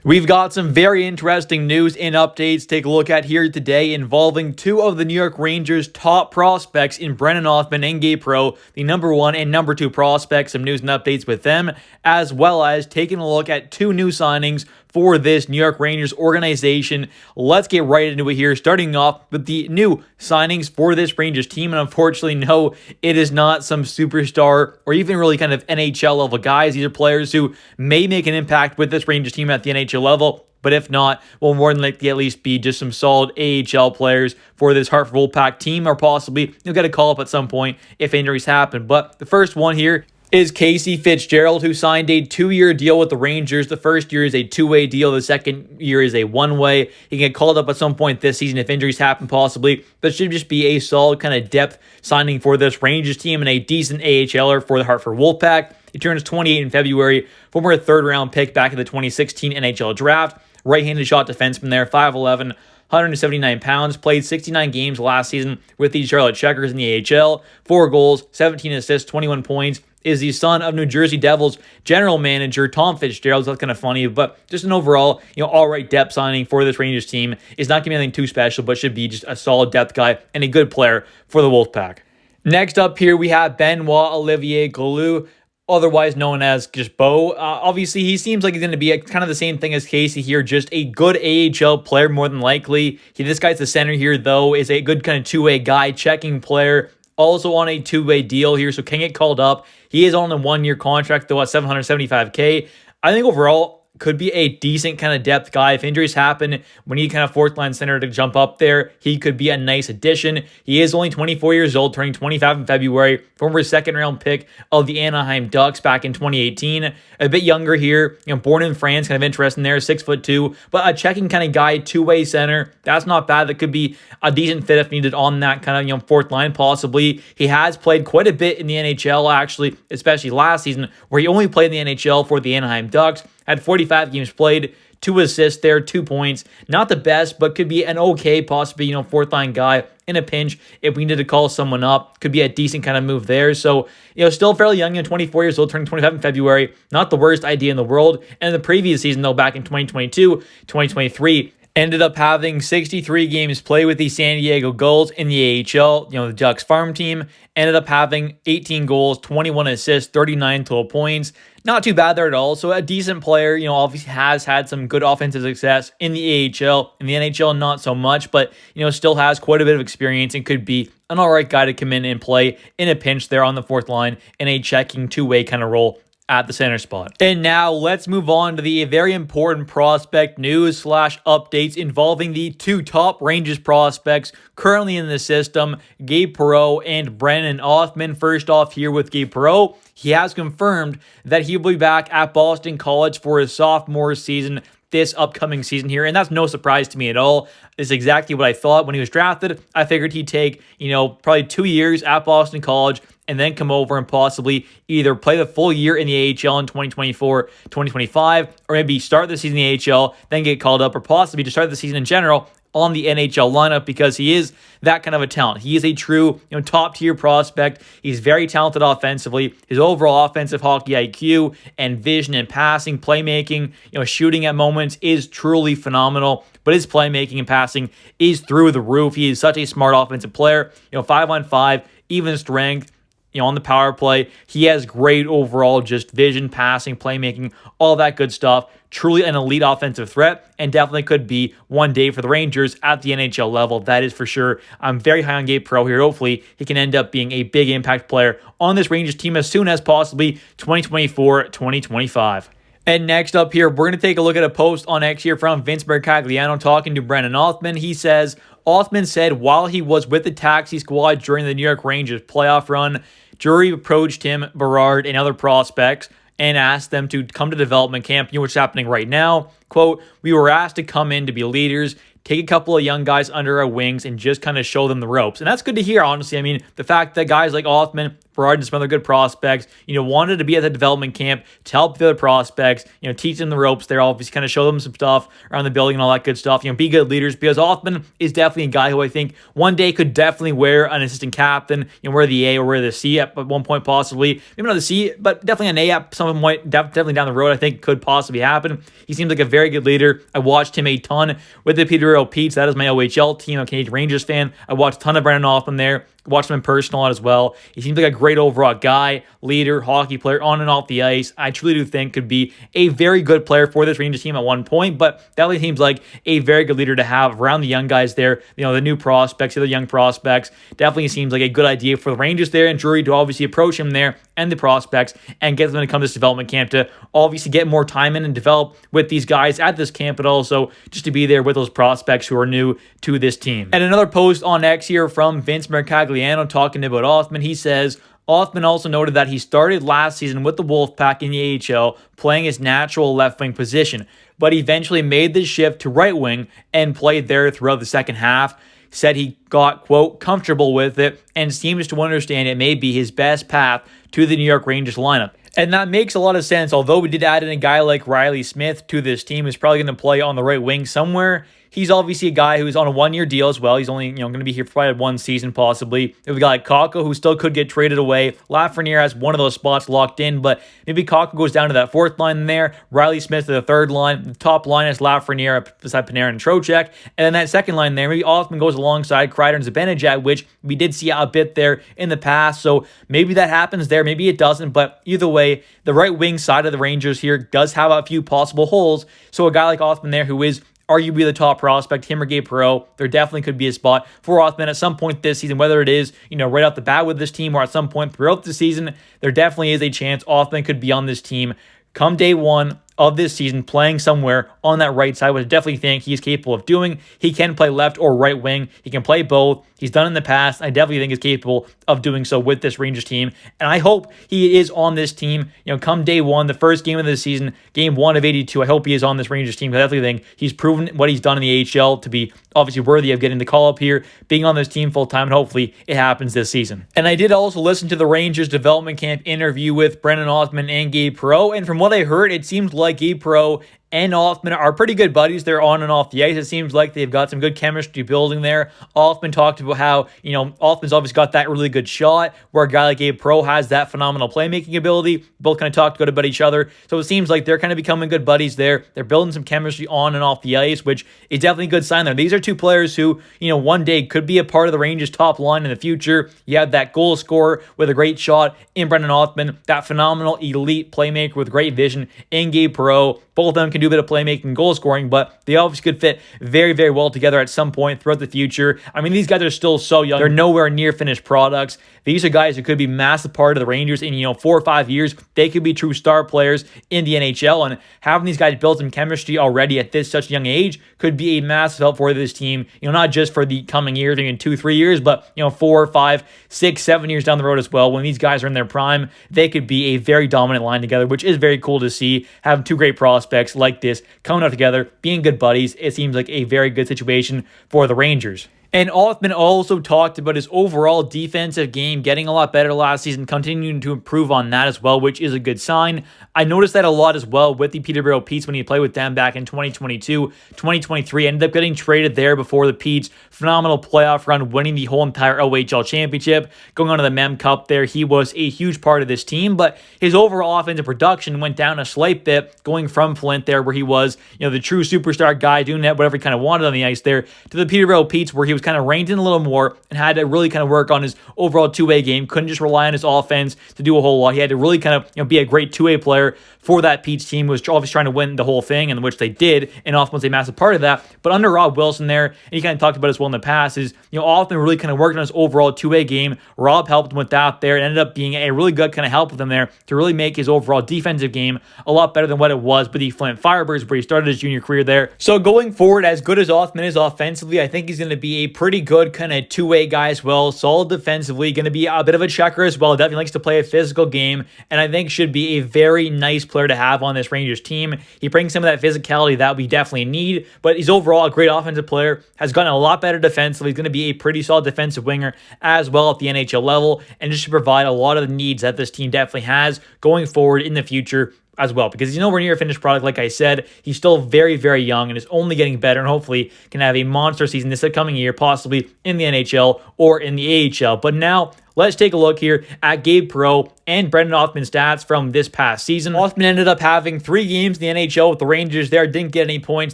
We've got some very interesting news and updates to take a look at here today involving two of the New York Rangers' top prospects in Brennan Othmann and Gabe Perreault, the number one and number two prospects. Some news and updates with them, as well as taking a look at two new signings for this New York Rangers organization. Let's get right into it here, starting off with the new signings for this Rangers team. And unfortunately, no, it is not some superstar or even really kind of NHL level guys. These are players who may make an impact with this Rangers team at the NHL level, but if not, will more than likely at least be just some solid AHL players for this Hartford Wolfpack team, or possibly you'll get a call up at some point if injuries happen. But the first one here is Casey Fitzgerald, who signed a 2-year deal with the Rangers. The first year is a 2-way deal. The second year is a 1-way. He can get called up at some point this season if injuries happen, possibly. But should just be a solid kind of depth signing for this Rangers team and a decent AHLer for the Hartford Wolfpack. He turns 28 in February, former third-round pick back in the 2016 NHL draft. Right-handed shot defenseman there, 5'11", 179 pounds, played 69 games last season with the Charlotte Checkers in the AHL, 4 goals, 17 assists, 21 points, is the son of New Jersey Devils general manager Tom Fitzgerald. So that's kind of funny, but just an overall, all right depth signing for this Rangers team. Is not going to be anything too special, but should be just a solid depth guy and a good player for the Wolfpack. Next up here, we have Benoit Olivier Galou, otherwise known as just Bo. Obviously, he seems like he's going to be kind of the same thing as Casey here, just a good AHL player more than likely. This guy's the center here, though, is a good kind of two-way guy, checking player, also on a 2-way deal here, so can get called up. He is on a 1-year contract, though, at $775K. I think overall, could be a decent kind of depth guy. If injuries happen, we need kind of fourth line center to jump up there. He could be a nice addition. He is only 24 years old, turning 25 in February. Former second-round pick of the Anaheim Ducks back in 2018. A bit younger here, born in France, kind of interesting there, 6'2", but a checking kind of guy, 2-way center. That's not bad. That could be a decent fit if needed on that kind of fourth line possibly. He has played quite a bit in the NHL actually, especially last season, where he only played in the NHL for the Anaheim Ducks. Had 45 games played, 2 assists there, 2 points. Not the best, but could be an okay, possibly, fourth line guy in a pinch if we needed to call someone up. Could be a decent kind of move there. So, still fairly young, 24 years old, turning 25 in February. Not the worst idea in the world. And the previous season, though, back in 2022, 2023, ended up having 63 games played with the San Diego Gulls in the AHL, the Ducks farm team. Ended up having 18 goals, 21 assists, 39 total points. Not too bad there at all. So a decent player, obviously has had some good offensive success in the AHL. In the NHL, not so much, but, still has quite a bit of experience and could be an all right guy to come in and play in a pinch there on the fourth line in a checking 2-way kind of role at the center spot. And now let's move on to the very important prospect news / updates involving the two top Rangers prospects currently in the system, Gabe Perreault and Brennan Othmann. First off here with Gabe Perreault, he has confirmed that he will be back at Boston College for his sophomore season this upcoming season here, and that's no surprise to me at all. It's exactly what I thought when he was drafted. I figured he'd take, probably 2 years at Boston College and then come over and possibly either play the full year in the AHL in 2024, 2025, or maybe start the season in the AHL, then get called up, or possibly just start the season in general on the NHL lineup, because he is that kind of a talent. He is a true, top-tier prospect. He's very talented offensively. His overall offensive hockey IQ and vision and passing, playmaking, shooting at moments is truly phenomenal. But his playmaking and passing is through the roof. He is such a smart offensive player. 5-on-5, even strength. On the power play, he has great overall just vision, passing, playmaking, all that good stuff. Truly an elite offensive threat, and definitely could be one day for the Rangers at the NHL level. That is for sure. I'm very high on Gabe Perreault here. Hopefully, he can end up being a big impact player on this Rangers team as soon as possibly 2024, 2025. And next up here, we're going to take a look at a post on X here from Vince Mercagliano talking to Brennan Othmann. He says, Othmann said while he was with the taxi squad during the New York Rangers playoff run, Drury approached him, Berard, and other prospects and asked them to come to development camp, which is happening right now. Quote, we were asked to come in to be leaders, take a couple of young guys under our wings, and just kind of show them the ropes. And that's good to hear, honestly. I mean, the fact that guys like Othmann, Berard and some other good prospects, wanted to be at the development camp to help the other prospects, teach them the ropes there, obviously kind of show them some stuff around the building and all that good stuff, be good leaders, because Othmann is definitely a guy who I think one day could definitely wear an assistant captain, wear the A or wear the C at one point possibly. Maybe not the C, but definitely an A at some point, definitely down the road, I think could possibly happen. He seems like a very good leader. I watched him a ton with the Peter Perreault Petes. That is my OHL team. I'm a Canadian Rangers fan. I watched a ton of Brennan Othmann there. Watched him in person a lot as well. He seems like a great overall guy, leader, hockey player on and off the ice. I truly do think could be a very good player for this Rangers team at one point, but definitely seems like a very good leader to have around the young guys there, the new prospects, the other young prospects. Definitely seems like a good idea for the Rangers there and Drury to obviously approach him there and the prospects and get them to come to this development camp to obviously get more time in and develop with these guys at this camp, but also just to be there with those prospects who are new to this team. And another post on X here from Vince Mercagliano talking about Othmann. He says, Othmann also noted that he started last season with the Wolfpack in the AHL, playing his natural left wing position, but eventually made the shift to right wing and played there throughout the second half. Said he got, quote, comfortable with it and seems to understand it may be his best path to the New York Rangers lineup. And that makes a lot of sense. Although we did add in a guy like Riley Smith to this team who's probably going to play on the right wing somewhere. He's obviously a guy who's on a one-year deal as well. He's only, going to be here for probably one season possibly. We've got like Kakko, who still could get traded away. Lafreniere has one of those spots locked in, but maybe Kakko goes down to that fourth line there. Riley Smith to the third line. The top line is Lafreniere beside Panarin and Trocheck. And then that second line there, maybe Othmann goes alongside Kreider and Zibanejad, which we did see a bit there in the past. So maybe that happens there. Maybe it doesn't. But either way, the right wing side of the Rangers here does have a few possible holes. So a guy like Othmann there who is arguably the top prospect, him or Gabe Perreault, there definitely could be a spot for Othmann at some point this season, whether it is, right off the bat with this team or at some point throughout the season, there definitely is a chance Othmann could be on this team come day one of this season, playing somewhere on that right side, which I definitely think he's capable of doing. He can play left or right wing. He can play both. He's done in the past. I definitely think he's capable of doing so with this Rangers team. And I hope he is on this team, come day one, the first game of the season, game 1 of 82. I hope he is on this Rangers team. I definitely think he's proven what he's done in the AHL to be obviously worthy of getting the call up here, being on this team full time, and hopefully it happens this season. And I did also listen to the Rangers development camp interview with Brennan Othmann and Gabe Perreault. And from what I heard, it seems like Gabe Perreault and Othmann are pretty good buddies. They're on and off the ice. It seems like they've got some good chemistry building there. Othmann talked about how, Othmann's obviously got that really good shot, where a guy like Gabe Perreault has that phenomenal playmaking ability. Both kind of talked good about each other. So it seems like they're kind of becoming good buddies there. They're building some chemistry on and off the ice, which is definitely a good sign there. These are two players who, one day could be a part of the Rangers top line in the future. You have that goal scorer with a great shot in Brennan Othmann, that phenomenal elite playmaker with great vision in Gabe Perreault. Both of them can do a bit of playmaking and goal scoring, but they obviously could fit very, very well together at some point throughout the future. I mean, these guys are still so young. They're nowhere near finished products. These are guys who could be massive part of the Rangers in, 4 or 5 years. They could be true star players in the NHL, and having these guys build some chemistry already at this such a young age could be a massive help for this team, not just for the coming years, in 2-3 years, but, 4, 5, 6, 7 years down the road as well. When these guys are in their prime, they could be a very dominant line together, which is very cool to see. Having two great prospects like this coming out together, being good buddies, it seems like a very good situation for the Rangers. And Othmann also talked about his overall defensive game getting a lot better last season, continuing to improve on that as well, which is a good sign. I noticed that a lot as well with the Peter Perreault Petes when he played with them back in 2022, 2023. Ended up getting traded there before the Petes. Phenomenal playoff run, winning the whole entire OHL championship, going on to the Mem Cup there. He was a huge part of this team, but his overall offensive production went down a slight bit, going from Flint there, where he was, the true superstar guy, doing that whatever he kind of wanted on the ice there, to the Peter Perreault Petes, where he was kind of reined in a little more and had to really kind of work on his overall two-way game. Couldn't just rely on his offense to do a whole lot. He had to really kind of be a great two-way player for that Pete's team, who was obviously trying to win the whole thing, and which they did, and Othmann was a massive part of that. But under Rob Wilson there, and he kind of talked about it as well in the past, is Othmann really kind of worked on his overall two-way game. Rob helped him with that there. It ended up being a really good kind of help with him there to really make his overall defensive game a lot better than what it was with the Flint Firebirds, where he started his junior career there. So going forward, as good as Othmann is offensively, I think he's going to be a pretty good kind of two-way guy as well. Solid defensively, going to be a bit of a checker as well. Definitely likes to play a physical game, and I think should be a very nice player to have on this Rangers team. He brings some of that physicality that we definitely need, but he's overall a great offensive player, has gotten a lot better defensively. He's going to be a pretty solid defensive winger as well at the NHL level, and just to provide a lot of the needs that this team definitely has going forward in the future as well, because he's nowhere near a finished product. Like I said, he's still very, very young and is only getting better, and hopefully can have a monster season this upcoming year, possibly in the NHL or in the AHL. But now, let's take a look here at Gabe Perreault and Brennan Othmann stats from this past season. Othmann ended up having 3 games in the NHL with the Rangers there. Didn't get any points,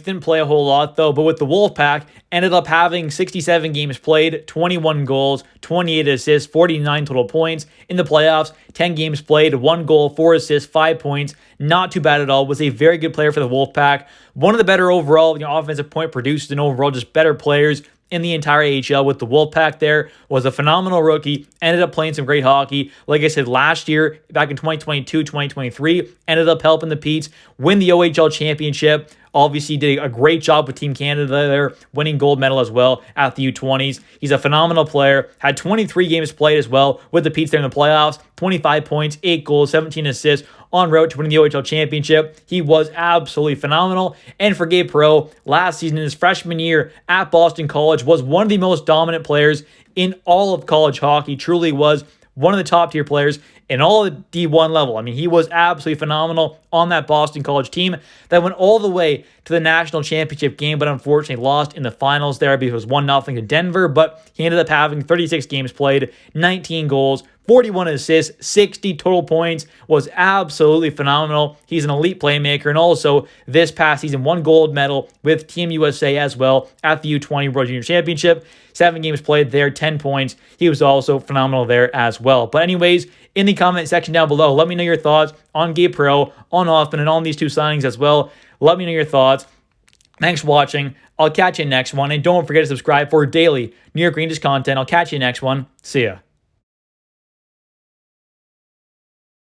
didn't play a whole lot though, but with the Wolfpack, ended up having 67 games played, 21 goals, 28 assists, 49 total points. In the playoffs, 10 games played, 1 goal, 4 assists, 5 points. Not too bad at all. Was a very good player for the Wolfpack. One of the better overall offensive point producers and overall just better players in the entire AHL with the Wolfpack there. Was a phenomenal rookie. Ended up playing some great hockey. Like I said, last year, back in 2022, 2023, ended up helping the Petes win the OHL championship. Obviously did a great job with Team Canada there, winning gold medal as well at the U20s. He's a phenomenal player. Had 23 games played as well with the Petes there in the playoffs. 25 points, 8 goals, 17 assists, en route to winning the OHL championship. He was absolutely phenomenal. And for Gabe Perreault, last season in his freshman year at Boston College, was one of the most dominant players in all of college hockey. Truly was one of the top tier players in all of the D1 level. I mean, he was absolutely phenomenal on that Boston College team that went all the way to the national championship game, but unfortunately lost in the finals there because it was 1-0 to Denver. But he ended up having 36 games played, 19 goals, 41 assists, 60 total points, was absolutely phenomenal. He's an elite playmaker, and also this past season won gold medal with Team USA as well at the U20 World Junior Championship. 7 games played there, 10 points. He was also phenomenal there as well. But anyways, in the comment section down below, let me know your thoughts on Gabe Perreault, on Othmann, and on these 2 signings as well. Let me know your thoughts. Thanks for watching. I'll catch you next one. And don't forget to subscribe for daily New York Rangers content. I'll catch you next one. See ya.